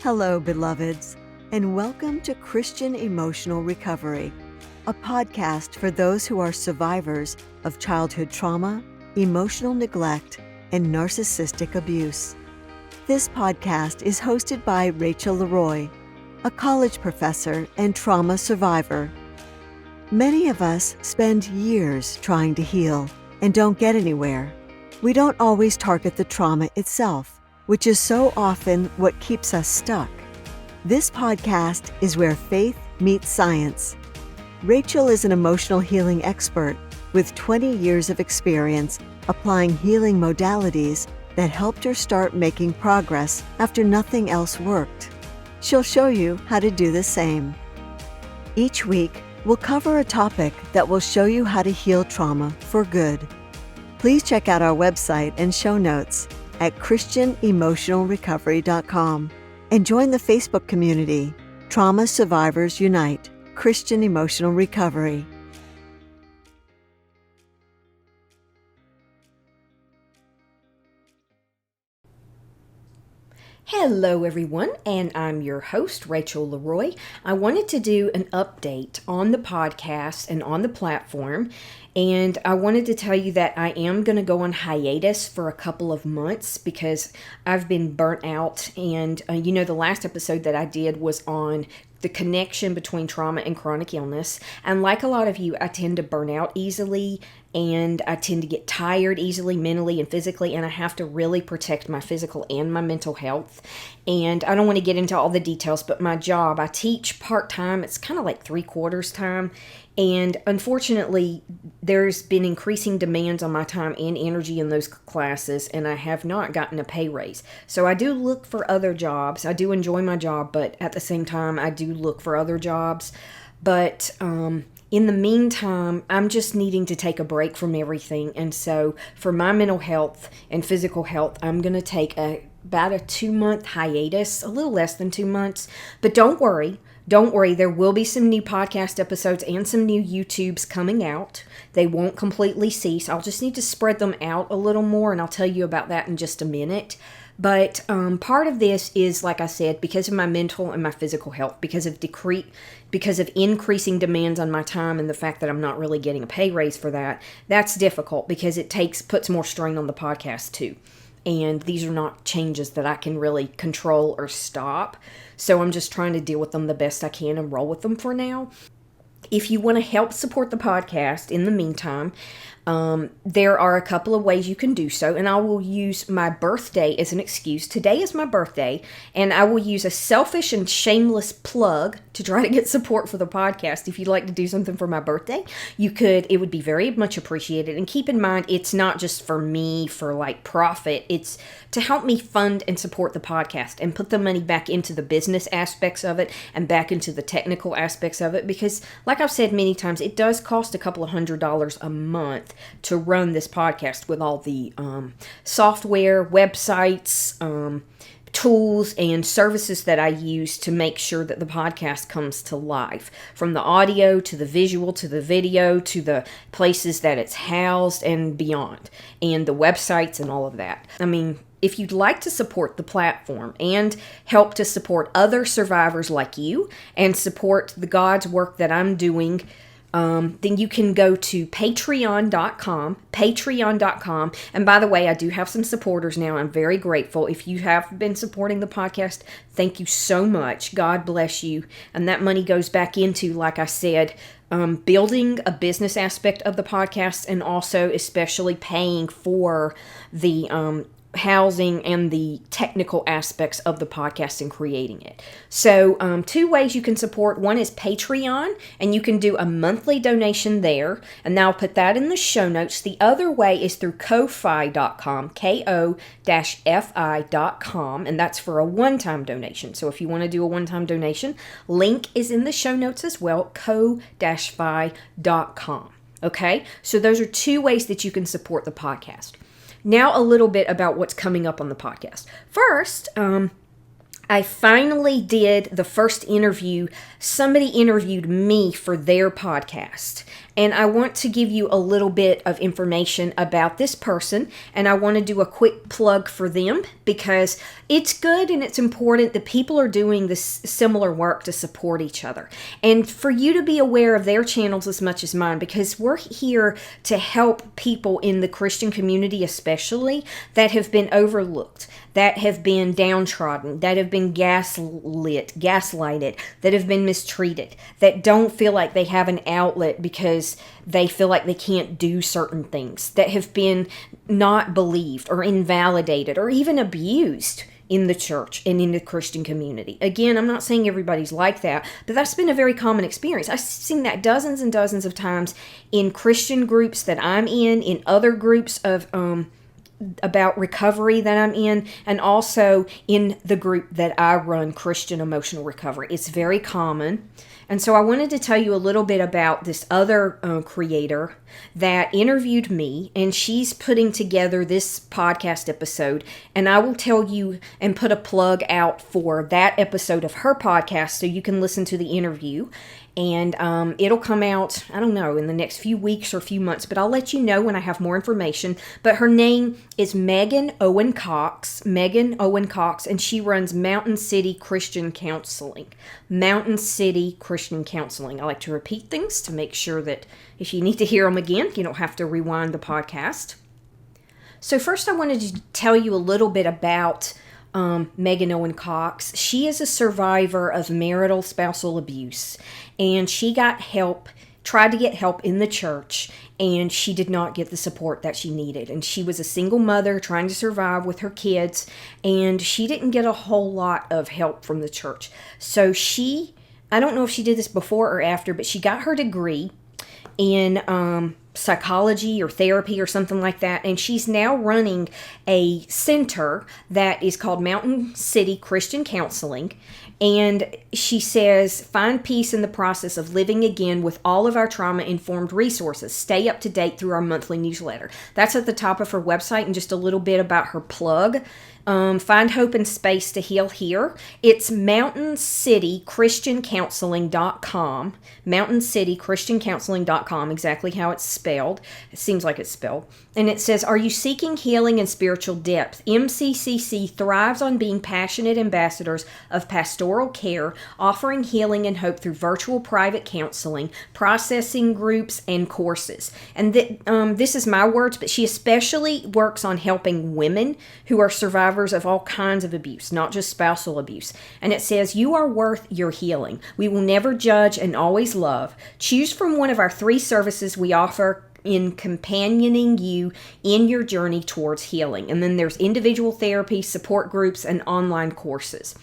Hello, beloveds, and welcome to Christian Emotional Recovery, a podcast for those who are survivors of childhood trauma, emotional neglect, and narcissistic abuse. This podcast is hosted by Rachel Leroy, a college professor and trauma survivor. Many of us spend years trying to heal and don't get anywhere. We don't always target the trauma itself, which is so often what keeps us stuck. This podcast is where faith meets science. Rachel is an emotional healing expert with 20 years of experience applying healing modalities that helped her start making progress after nothing else worked. She'll show you how to do the same. Each week, we'll cover a topic that will show you how to heal trauma for good. Please check out our website and show notes at christianemotionalrecovery.com and join the Facebook community, Trauma Survivors Unite, Christian Emotional Recovery. Hello everyone, and I'm your host, Rachel Leroy. I wanted to do an update on the podcast and on the platform, and I wanted to tell you that I am going to go on hiatus for a couple of months because I've been burnt out, and the last episode that I did was on the connection between trauma and chronic illness, and like a lot of you, I tend to burn out easily, and I tend to get tired easily mentally and physically, and I have to really protect my physical and my mental health. And I don't want to get into all the details, but my job, I teach part-time. It's kind of like 3/4 time. And unfortunately, there's been increasing demands on my time and energy in those classes, and I have not gotten a pay raise. So I do look for other jobs. I do enjoy my job, but at the same time, I do look for other jobs. But in the meantime, I'm just needing to take a break from everything. And so for my mental health and physical health, I'm going to take about a 2-month hiatus, a little less than 2 months. But don't worry, there will be some new podcast episodes and some new YouTubes coming out. They won't completely cease. I'll just need to spread them out a little more, and I'll tell you about that in just a minute. But part of this is, like I said, because of my mental and my physical health, because of increasing demands on my time and the fact that I'm not really getting a pay raise for that. That's difficult because it puts more strain on the podcast too. And these are not changes that I can really control or stop. So I'm just trying to deal with them the best I can and roll with them for now. If you want to help support the podcast in the meantime, there are a couple of ways you can do so, and I will use my birthday as an excuse. Today is my birthday, and I will use a selfish and shameless plug to try to get support for the podcast. If you'd like to do something for my birthday, you could. It would be very much appreciated. And keep in mind, it's not just for me for like profit. It's to help me fund and support the podcast and put the money back into the business aspects of it and back into the technical aspects of it. Because like I've said many times, it does cost a couple of $100s a month to run this podcast with all the software, websites, tools, and services that I use to make sure that the podcast comes to life. From the audio to the visual to the video to the places that it's housed and beyond, and the websites and all of that. I mean, if you'd like to support the platform and help to support other survivors like you and support the God's work that I'm doing, then you can go to patreon.com. And by the way, I do have some supporters now. I'm very grateful. If you have been supporting the podcast, thank you so much. God bless you. And that money goes back into, like I said, building a business aspect of the podcast, and also especially paying for the housing and the technical aspects of the podcast and creating it. So 2 ways you can support. One is Patreon, and you can do a monthly donation there, and I'll put that in the show notes. The other way is through ko-fi.com, ko-fi.com, and that's for a one-time donation. So if you want to do a one-time donation, link is in the show notes as well, ko-fi.com. Okay, so those are 2 ways that you can support the podcast. Now a little bit about what's coming up on the podcast. First, I finally did the first interview. Somebody interviewed me for their podcast. And I want to give you a little bit of information about this person, and I want to do a quick plug for them because it's good and it's important that people are doing this similar work to support each other. And for you to be aware of their channels as much as mine, because we're here to help people in the Christian community especially that have been overlooked, that have been downtrodden, that have been gaslighted, that have been mistreated, that don't feel like they have an outlet because they feel like they can't do certain things, that have been not believed or invalidated or even abused in the church and in the Christian community. Again, I'm not saying everybody's like that, but that's been a very common experience. I've seen that dozens and dozens of times in Christian groups that I'm in other groups of about recovery that I'm in, and also in the group that I run, Christian Emotional Recovery. It's very common. And so I wanted to tell you a little bit about this other creator that interviewed me, and she's putting together this podcast episode, and I will tell you and put a plug out for that episode of her podcast so you can listen to the interview. And it'll come out, I don't know, in the next few weeks or few months, but I'll let you know when I have more information. But her name is Megan Owen Cox, and she runs Mountain City Christian Counseling. Mountain City Christian Counseling. I like to repeat things to make sure that if you need to hear them again, you don't have to rewind the podcast. So first I wanted to tell you a little bit about Megan Owen Cox. She is a survivor of marital spousal abuse, and she got help, tried to get help in the church, and she did not get the support that she needed. And she was a single mother trying to survive with her kids, and she didn't get a whole lot of help from the church. So I don't know if she did this before or after, but she got her degree in psychology or therapy or something like that, and she's now running a center that is called Mountain City Christian Counseling. And she says, find peace in the process of living again with all of our trauma-informed resources. Stay up to date through our monthly newsletter. That's at the top of her website, and just a little bit about her plug. Find hope and space to heal here. It's mountaincitychristiancounseling.com. Mountaincitychristiancounseling.com, exactly how it's spelled. It seems like it's spelled. And it says, are you seeking healing and spiritual depth? MCCC thrives on being passionate ambassadors of pastoral care, offering healing and hope through virtual private counseling, processing groups, and courses. And this is my words, but she especially works on helping women who are survivors of all kinds of abuse, not just spousal abuse. And it says, you are worth your healing. We will never judge and always love. Choose from one of our 3 services we offer in companioning you in your journey towards healing. And then there's individual therapy, support groups, and online courses.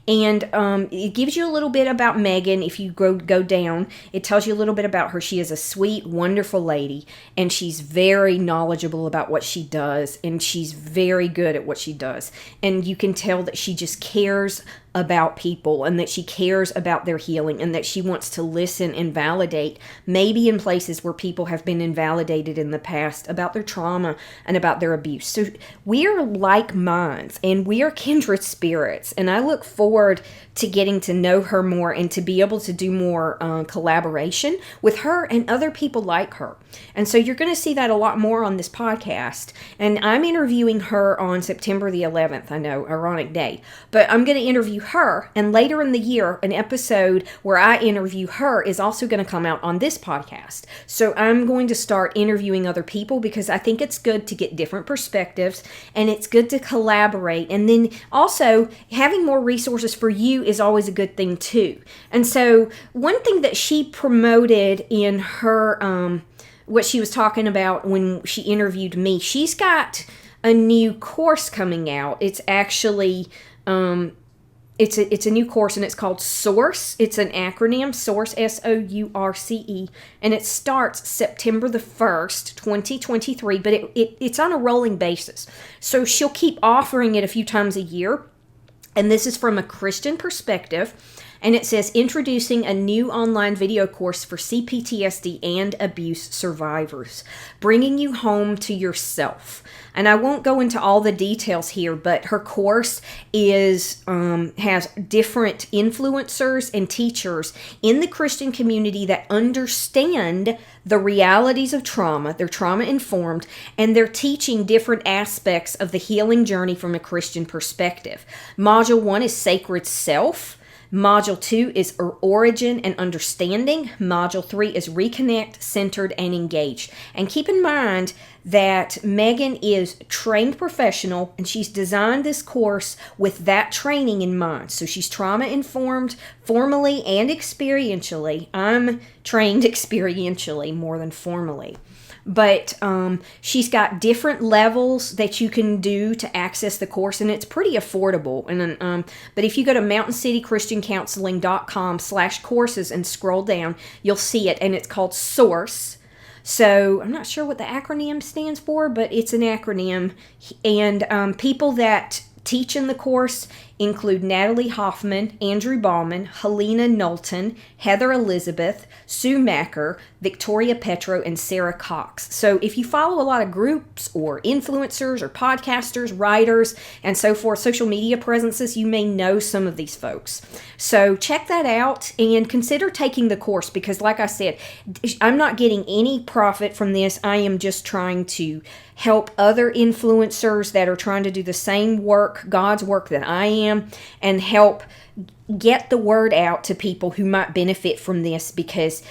And it gives you a little bit about Megan. If you go down, it tells you a little bit about her. She is a sweet, wonderful lady, and she's very knowledgeable about what she does, and she's very good at what she does. And you can tell that she just cares about people, and that she cares about their healing, and that she wants to listen and validate, maybe in places where people have been invalidated in the past about their trauma and about their abuse. So we are like minds, and we are kindred spirits, and I look forward to getting to know her more and to be able to do more collaboration with her and other people like her. And so you're going to see that a lot more on this podcast. And I'm interviewing her on September the 11th. I know, ironic day. But I'm going to interview her. And later in the year, an episode where I interview her is also going to come out on this podcast. So I'm going to start interviewing other people because I think it's good to get different perspectives. And it's good to collaborate. And then also having more resources for you is always a good thing too. And so one thing that she promoted in her what she was talking about when she interviewed me, she's got a new course coming out. It's actually it's a new course, and it's called SOURCE. It's an acronym, SOURCE, SOURCE, and it starts September the 1st, 2023, but it's on a rolling basis. So she'll keep offering it a few times a year. And this is from a Christian perspective. And it says, introducing a new online video course for C-PTSD and abuse survivors, bringing you home to yourself. And I won't go into all the details here, but her course has different influencers and teachers in the Christian community that understand the realities of trauma. They're trauma informed, and they're teaching different aspects of the healing journey from a Christian perspective. Module 1 is Sacred Self. Module 2 is Origin and Understanding. Module 3 is Reconnect, Centered, and Engaged. And keep in mind that Megan is trained professional, and she's designed this course with that training in mind. So she's trauma informed formally and experientially. I'm trained experientially more than formally. But she's got different levels that you can do to access the course, and it's pretty affordable. And but if you go to mountaincitychristiancounseling.com/courses and scroll down, you'll see it, and it's called SOURCE. So I'm not sure what the acronym stands for, but it's an acronym. And people that teach in the course include Natalie Hoffman, Andrew Bauman, Helena Knowlton, Heather Elizabeth, Sue Macker, Victoria Petro, and Sarah Cox. So if you follow a lot of groups or influencers or podcasters, writers, and so forth, social media presences, you may know some of these folks. So check that out and consider taking the course, because like I said, I'm not getting any profit from this. I am just trying to help other influencers that are trying to do the same work, God's work, that I am, and help get the word out to people who might benefit from this, because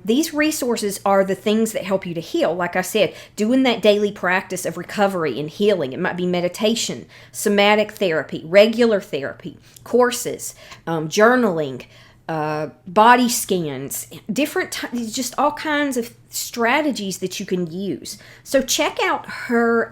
these resources are the things that help you to heal. Like I said, doing that daily practice of recovery and healing. It might be meditation, somatic therapy, regular therapy, courses, journaling, body scans, just all kinds of strategies that you can use. So check out her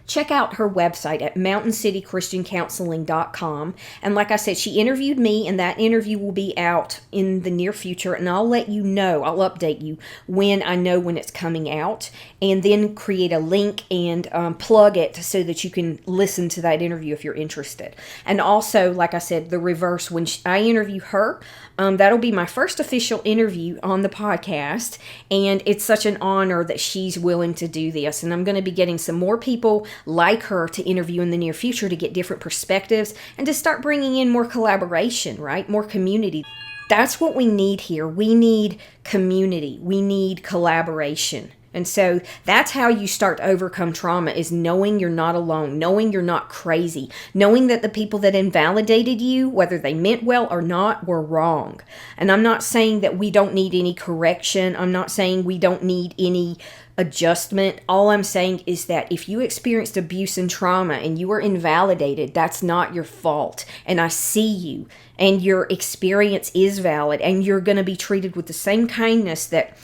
website at mountaincitychristiancounseling.com. And like I said, she interviewed me, and that interview will be out in the near future. And I'll let you know, I'll update you when I know when it's coming out, and then create a link and plug it so that you can listen to that interview if you're interested. And also, like I said, the reverse, when I interview her, that'll be my first official interview on the podcast, and it's such an honor that she's willing to do this. And I'm going to be getting some more people like her to interview in the near future to get different perspectives and to start bringing in more collaboration, right? More community. That's what we need here. We need community. We need collaboration. And so that's how you start to overcome trauma, is knowing you're not alone, knowing you're not crazy, knowing that the people that invalidated you, whether they meant well or not, were wrong. And I'm not saying that we don't need any correction. I'm not saying we don't need any adjustment. All I'm saying is that if you experienced abuse and trauma and you were invalidated, that's not your fault. And I see you, and your experience is valid, and you're going to be treated with the same kindness that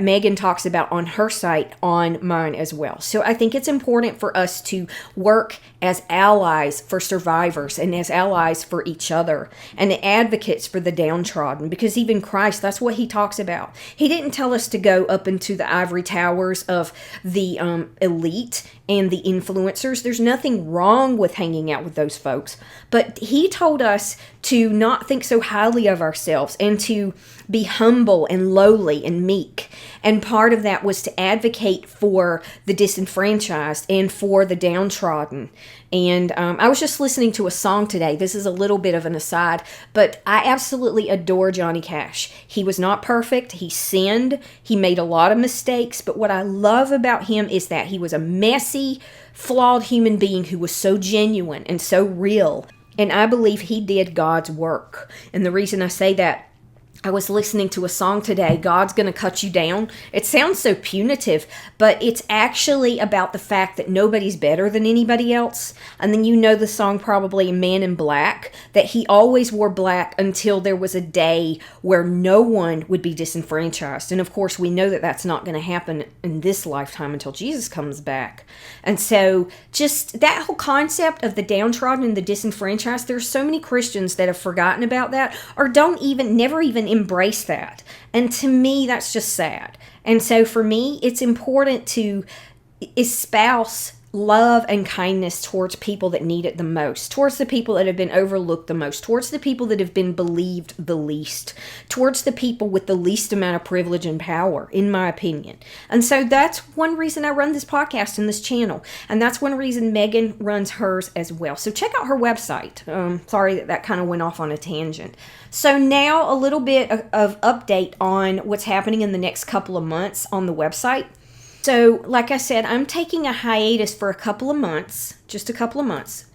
Megan talks about on her site, on mine as well. So I think it's important for us to work as allies for survivors and as allies for each other and advocates for the downtrodden, because even Christ, that's what he talks about. He didn't tell us to go up into the ivory towers of the elite and the influencers. There's nothing wrong with hanging out with those folks, but he told us to not think so highly of ourselves and to be humble and lowly and meek. And part of that was to advocate for the disenfranchised and for the downtrodden. And I was just listening to a song today. This is a little bit of an aside, but I absolutely adore Johnny Cash. He was not perfect. He sinned. He made a lot of mistakes. But what I love about him is that he was a messy, flawed human being who was so genuine and so real. And I believe he did God's work. And the reason I say that, I was listening to a song today, God's Gonna Cut You Down. It sounds so punitive, but it's actually about the fact that nobody's better than anybody else. And then you know the song probably, Man in Black, that he always wore black until there was a day where no one would be disenfranchised. And of course, we know that that's not going to happen in this lifetime until Jesus comes back. And so just that whole concept of the downtrodden and the disenfranchised, there's so many Christians that have forgotten about that, or never even embrace that. And to me, that's just sad. And so for me, it's important to espouse love and kindness towards people that need it the most, towards the people that have been overlooked the most, towards the people that have been believed the least, towards the people with the least amount of privilege and power, in my opinion. And so that's one reason I run this podcast and this channel. And that's one reason Megan runs hers as well. So check out her website. Sorry that kind of went off on a tangent. So now a little bit of update on what's happening in the next couple of months on the website. So, like I said, I'm taking a hiatus for a couple of months, just a couple of months.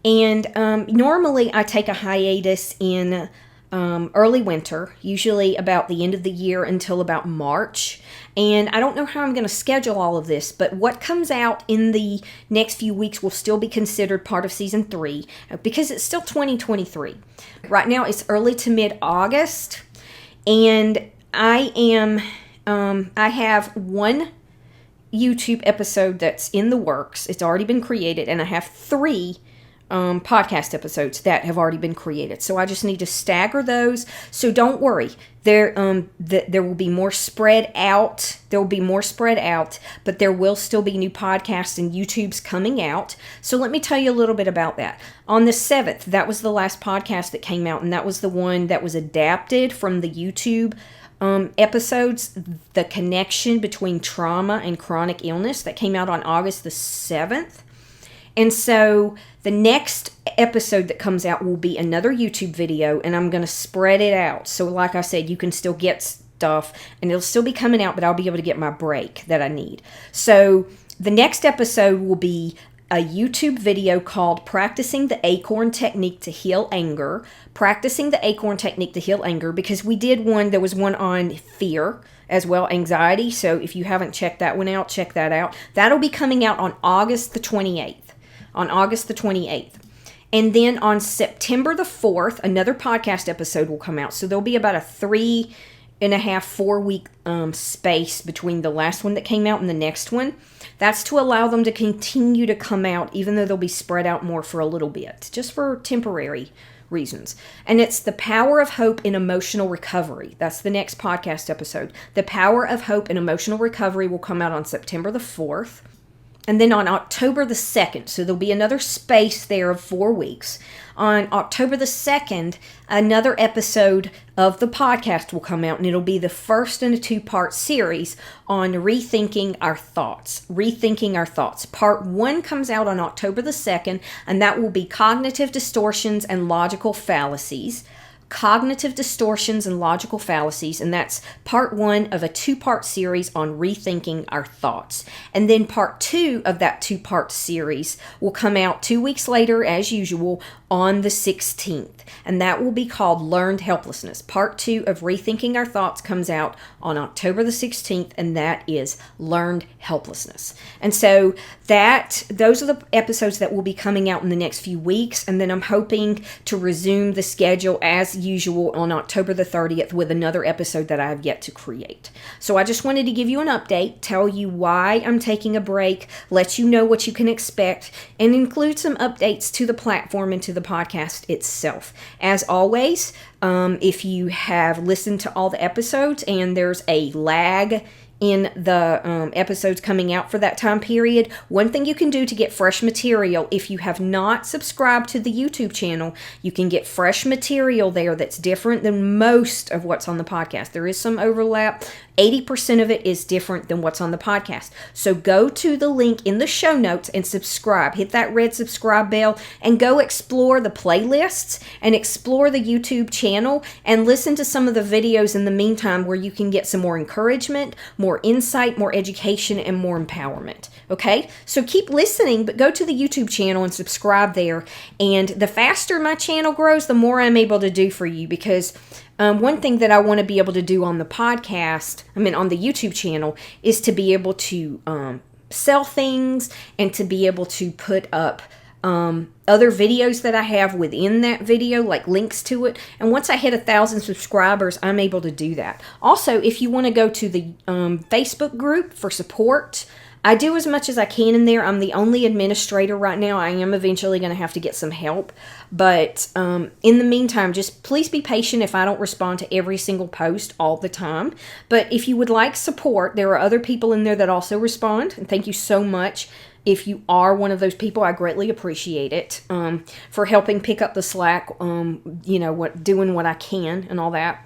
And normally I take a hiatus in early winter, usually about the end of the year until about March. And I don't know how I'm going to schedule all of this, but what comes out in the next few weeks will still be considered part of season 3 because it's still 2023. Right now it's early to mid-August, and I have one YouTube episode that's in the works. It's already been created, and I have 3 podcast episodes that have already been created. So I just need to stagger those. So don't worry. There will be more spread out. There will be more spread out, but there will still be new podcasts and YouTubes coming out. So let me tell you a little bit about that. On the 7th, that was the last podcast that came out, and that was the one that was adapted from the YouTube episodes, The Connection Between Trauma and Chronic Illness, that came out on August the 7th. And so the next episode that comes out will be another YouTube video, and I'm going to spread it out. So like I said, you can still get stuff, and it'll still be coming out, but I'll be able to get my break that I need. So the next episode will be a YouTube video called Practicing the Acorn Technique to Heal Anger. Practicing the Acorn Technique to Heal Anger, because we did one, there was one on fear as well, anxiety. So if you haven't checked that one out, check that out. That'll be coming out on August the 28th. On August the 28th. And then on September the 4th, another podcast episode will come out. So there'll be about a 3.5-4 week space between the last one that came out and the next one. That's to allow them to continue to come out, even though they'll be spread out more for a little bit, just for temporary reasons. And it's The Power of Hope in Emotional Recovery. That's the next podcast episode. The Power of Hope in Emotional Recovery will come out on September the 4th. And then on October the 2nd, so there'll be another space there of 4 weeks. On October the 2nd, another episode of the podcast will come out, and it'll be the first in a 2-part series on rethinking our thoughts. Rethinking our thoughts. Part 1 comes out on October the 2nd, and that will be Cognitive Distortions and Logical Fallacies. Cognitive Distortions and Logical Fallacies, and that's part 1 of a 2-part series on rethinking our thoughts. And then part 2 of that 2-part series will come out 2 weeks later, as usual, on the 16th. And that will be called Learned Helplessness. Part 2 of Rethinking Our Thoughts comes out on October the 16th, and that is Learned Helplessness. And so those are the episodes that will be coming out in the next few weeks, and then I'm hoping to resume the schedule as usual on October the 30th with another episode that I have yet to create. So I just wanted to give you an update, tell you why I'm taking a break, let you know what you can expect, and include some updates to the platform and to the podcast itself. As always, if you have listened to all the episodes and there's a lag in the episodes coming out for that time period, one thing you can do to get fresh material, if you have not subscribed to the YouTube channel, you can get fresh material there that's different than most of what's on the podcast. There is some overlap. 80% of it is different than what's on the podcast. So go to the link in the show notes and subscribe. Hit that red subscribe bell and go explore the playlists and explore the YouTube channel and listen to some of the videos in the meantime where you can get some more encouragement, more insight, more education, and more empowerment. Okay? So keep listening, but go to the YouTube channel and subscribe there. And the faster my channel grows, the more I'm able to do for you, because one thing that I want to be able to do on the podcast, on the YouTube channel, is to be able to sell things and to be able to put up other videos that I have within that video, like links to it. And once I hit 1,000 subscribers, I'm able to do that. Also, if you want to go to the Facebook group for support, I do as much as I can in there. I'm the only administrator right now. I am eventually going to have to get some help. But in the meantime, just please be patient if I don't respond to every single post all the time. But if you would like support, there are other people in there that also respond. And thank you so much. if you are one of those people, I greatly appreciate it for helping pick up the slack, doing what I can and all that.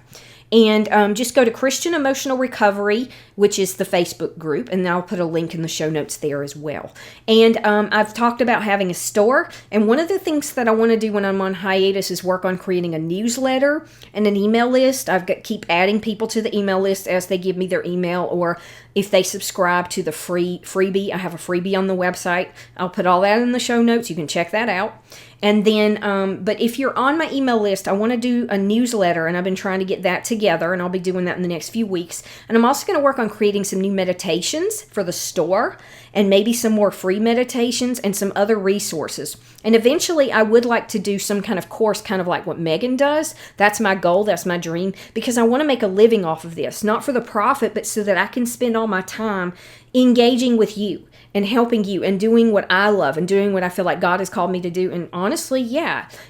And just go to Christian Emotional Recovery, which is the Facebook group, and I'll put a link in the show notes there as well. And I've talked about having a store, and one of the things that I want to do when I'm on hiatus is work on creating a newsletter and an email list. Keep adding people to the email list as they give me their email, or if they subscribe to the freebie. I have a freebie on the website. I'll put all that in the show notes. You can check that out. And then, but if you're on my email list, I want to do a newsletter, and I've been trying to get that together, and I'll be doing that in the next few weeks. And I'm also going to work on creating some new meditations for the store, and maybe some more free meditations and some other resources. And eventually, I would like to do some kind of course, kind of like what Megan does. That's my goal. That's my dream, because I want to make a living off of this, not for the profit, but so that I can spend all my time engaging with you and helping you and doing what I love and doing what I feel like God has called me to do. And honestly,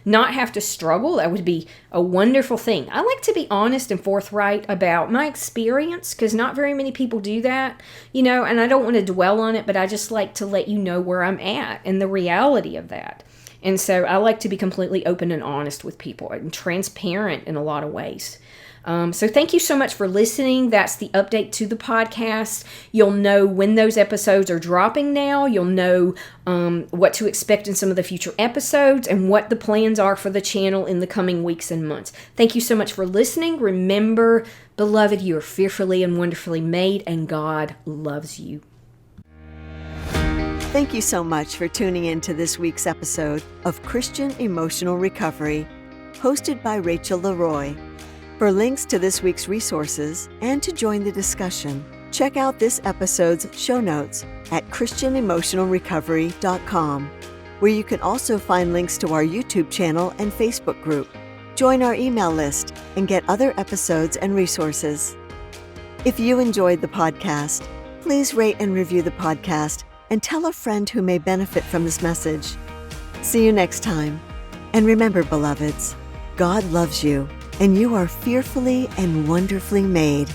not have to struggle. That would be a wonderful thing. I like to be honest and forthright about my experience, because not very many people do that, and I don't want to dwell on it, but I just like to let you know where I'm at and the reality of that. And so I like to be completely open and honest with people and transparent in a lot of ways. So thank you so much for listening. That's the update to the podcast. You'll know when those episodes are dropping now. You'll know what to expect in some of the future episodes and what the plans are for the channel in the coming weeks and months. Thank you so much for listening. Remember, beloved, you are fearfully and wonderfully made, and God loves you. Thank you so much for tuning in to this week's episode of Christian Emotional Recovery, hosted by Rachel Leroy. For links to this week's resources and to join the discussion, check out this episode's show notes at christianemotionalrecovery.com, where you can also find links to our YouTube channel and Facebook group. Join our email list and get other episodes and resources. If you enjoyed the podcast, please rate and review the podcast and tell a friend who may benefit from this message. See you next time. And remember, beloveds, God loves you, and you are fearfully and wonderfully made.